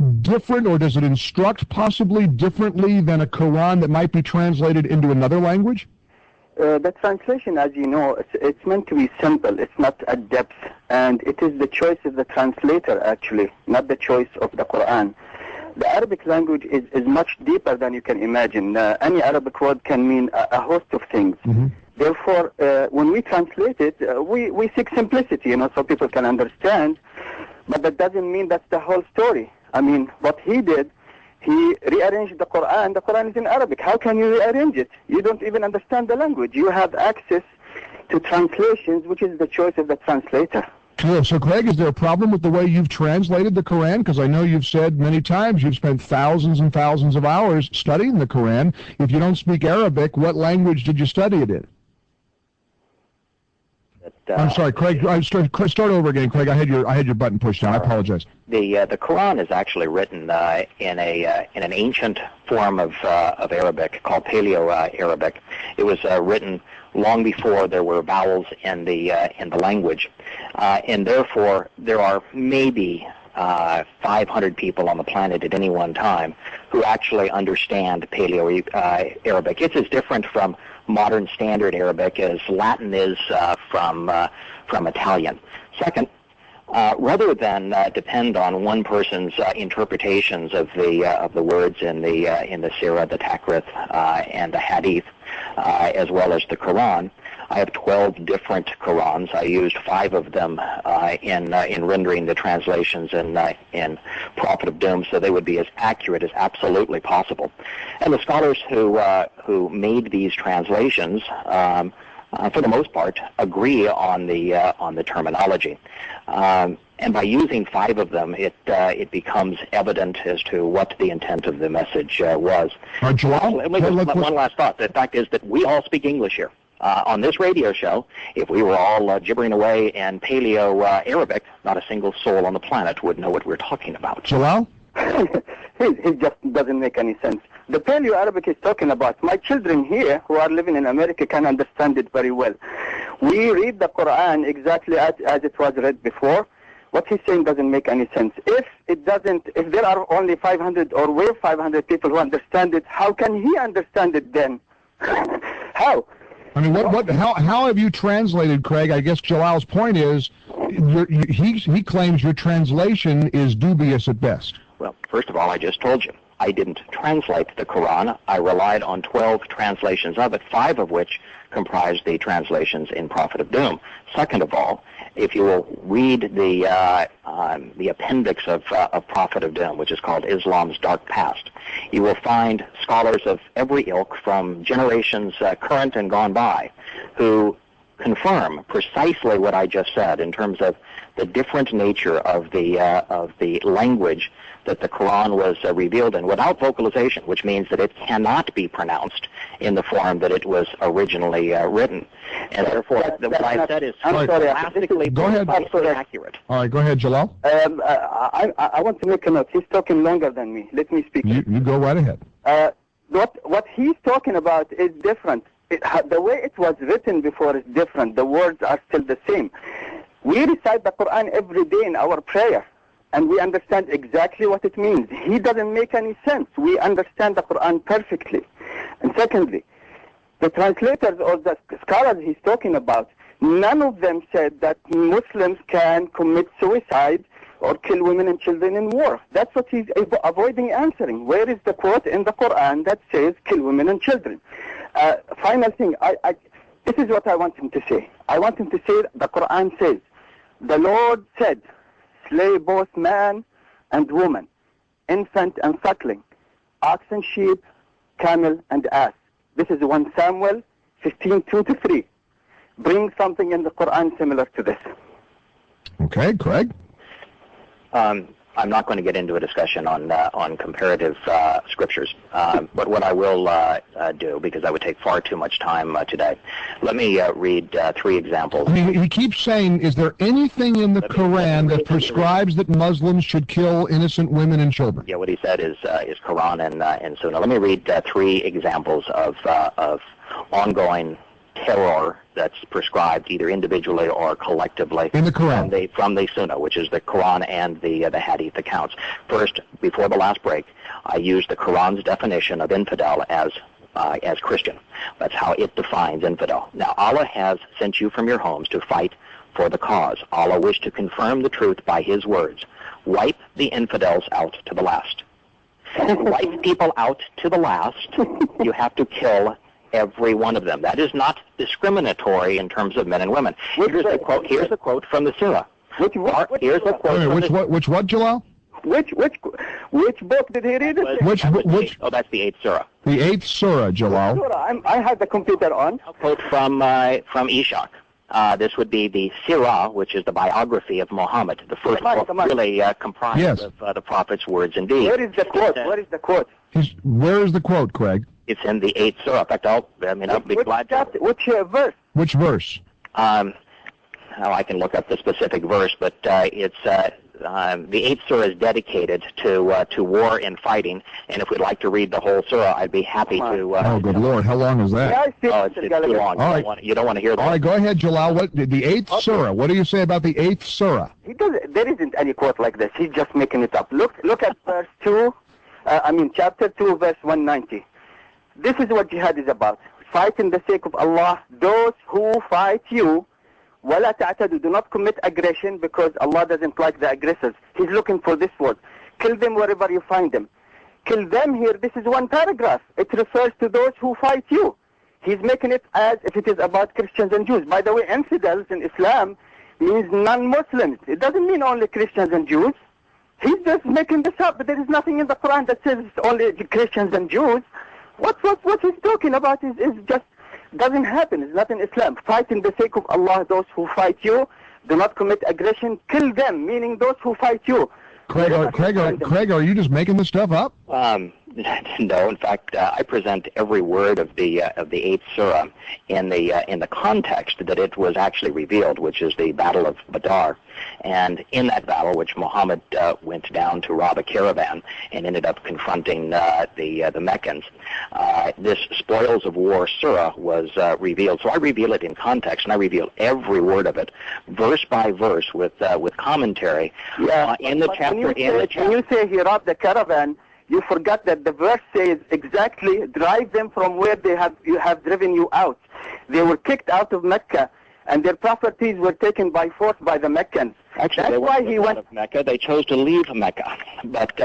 different, or does it instruct possibly differently than a Quran that might be translated into another language? The translation, as you know, it's meant to be simple. It's not a depth, and it is the choice of the translator, actually, not the choice of the Quran. The Arabic language is much deeper than you can imagine. Any Arabic word can mean a host of things. Mm-hmm. Therefore, when we translate it, we seek simplicity, so people can understand, but that doesn't mean that's the whole story. I mean, what he did, he rearranged the Quran. The Quran is in Arabic. How can you rearrange it? You don't even understand the language. You have access to translations, which is the choice of the translator. Cool. So, Craig, is there a problem with the way you've translated the Quran? Because I know you've said many times you've spent thousands and thousands of hours studying the Quran. If you don't speak Arabic, what language did you study it in? I'm sorry, Craig. Start over again, Craig. I had your button pushed down. I apologize. The Quran is actually written in an ancient form of Arabic called Paleo-Arabic. It was written long before there were vowels in the language, and therefore there are maybe 500 people on the planet at any one time who actually understand Paleo-Arabic. It's as different from modern standard Arabic as Latin is from Italian. Second, rather than depend on one person's interpretations of the words in the Sirah, the Takrith, and the Hadith, as well as the Quran, I have 12 different Qurans. I used 5 of them in rendering the translations in Prophet of Doom, so they would be as accurate as absolutely possible. And the scholars who made these translations, for the most part, agree on the terminology. And by using 5 of them, it becomes evident as to what the intent of the message was. Jalal? One last thought. The fact is that we all speak English here. On this radio show, if we were all gibbering away in Paleo-Arabic, not a single soul on the planet would know what we're talking about. Jalal? It just doesn't make any sense. The Paleo-Arabic is talking about, my children here who are living in America can understand it very well. We read the Quran exactly as it was read before. What he's saying doesn't make any sense. If there are only 500 or we're 500 people who understand it, how can he understand it then? How? I mean, how have you translated, Craig? I guess Jalal's point is, he claims your translation is dubious at best. Well, first of all, I just told you, I didn't translate the Quran. I relied on 12 translations of it, 5 of which comprised the translations in Prophet of Doom. Second of all, if you will read the appendix of Prophet of Doom, which is called Islam's Dark Past, you will find scholars of every ilk from generations current and gone by who confirm precisely what I just said in terms of the different nature of the language that the Quran was revealed in without vocalization, which means that it cannot be pronounced in the form that it was originally written. And therefore, what I said is classically accurate. All right, go ahead, Jalal. I want to make a note. He's talking longer than me. Let me speak. You go right ahead. What he's talking about is different. The way it was written before is different. The words are still the same. We recite the Quran every day in our prayer, and we understand exactly what it means. He doesn't make any sense. We understand the Quran perfectly. And secondly, the translators or the scholars he's talking about, none of them said that Muslims can commit suicide or kill women and children in war. That's what he's avoiding answering. Where is the quote in the Quran that says kill women and children? Final thing, this is what I want him to say. I want him to say the Quran says, the Lord said, slay both man and woman, infant and suckling, ox and sheep, camel and ass. This is 1 Samuel 15:2-3. Bring something in the Quran similar to this. Okay, Craig? I'm not going to get into a discussion on comparative scriptures, but what I will do, because that would take far too much time today, let me read 3 examples. I mean, he keeps saying, is there anything in the Quran that prescribes that Muslims should kill innocent women and children? Yeah, what he said is Quran and Sunnah. Let me read 3 examples of ongoing terror that's prescribed either individually or collectively in the Quran. From the Sunnah, which is the Quran and the Hadith accounts. First, before the last break, I used the Quran's definition of infidel as Christian. That's how it defines infidel. Now, Allah has sent you from your homes to fight for the cause. Allah wished to confirm the truth by His words. Wipe the infidels out to the last. To wipe people out to the last, you have to kill every one of them. That is not discriminatory in terms of men and women. Here's a quote from the Surah. Which what, Jalal? Which book did he read it? Which? Oh, that's the 8th Surah. The 8th Surah, Jalal. I had the computer on. A quote from Ishaq. This would be the Sirah, which is the biography of Muhammad, the first book really comprised of the Prophet's words indeed. Where is the quote? Where is the quote? Where is the quote, Craig? It's in the 8th Surah. In fact, I'll be glad to... Which verse? Which verse? I can look up the specific verse, but it's... the 8th Surah is dedicated to war and fighting, and if we'd like to read the whole Surah, I'd be happy to... oh, good Lord. How long is that? It's too long. All right. You don't want to hear that. All right, go ahead, Jalal. What the 8th Surah? What do you say about the 8th Surah? There isn't any quote like this. He's just making it up. Look at verse 2, chapter 2, verse 190. This is what jihad is about. Fight in the sake of Allah, those who fight you. وَلَا تَعْتَدُوا. Do not commit aggression, because Allah doesn't like the aggressors. He's looking for this word. Kill them wherever you find them. Kill them here, this is one paragraph. It refers to those who fight you. He's making it as if it is about Christians and Jews. By the way, infidels in Islam means non-Muslims. It doesn't mean only Christians and Jews. He's just making this up, but there is nothing in the Quran that says it's only Christians and Jews. What he's talking about is just doesn't happen. It's not in Islam. Fight in the sake of Allah, those who fight you. Do not commit aggression. Kill them, meaning those who fight you. Craig, are you just making this stuff up? No, in fact, I present every word of the 8th Surah in the context that it was actually revealed, which is the Battle of Badr. And in that battle, which Muhammad went down to rob a caravan and ended up confronting the Meccans, this Spoils of War Surah was revealed. So I reveal it in context, and I reveal every word of it, verse by verse, with commentary. In the chapter. When you say he robbed the caravan, you forgot that the verse says exactly, drive them from where you have driven you out. They were kicked out of Mecca, and their properties were taken by force by the Meccans. Actually, that's why he went of Mecca. They chose to leave Mecca, but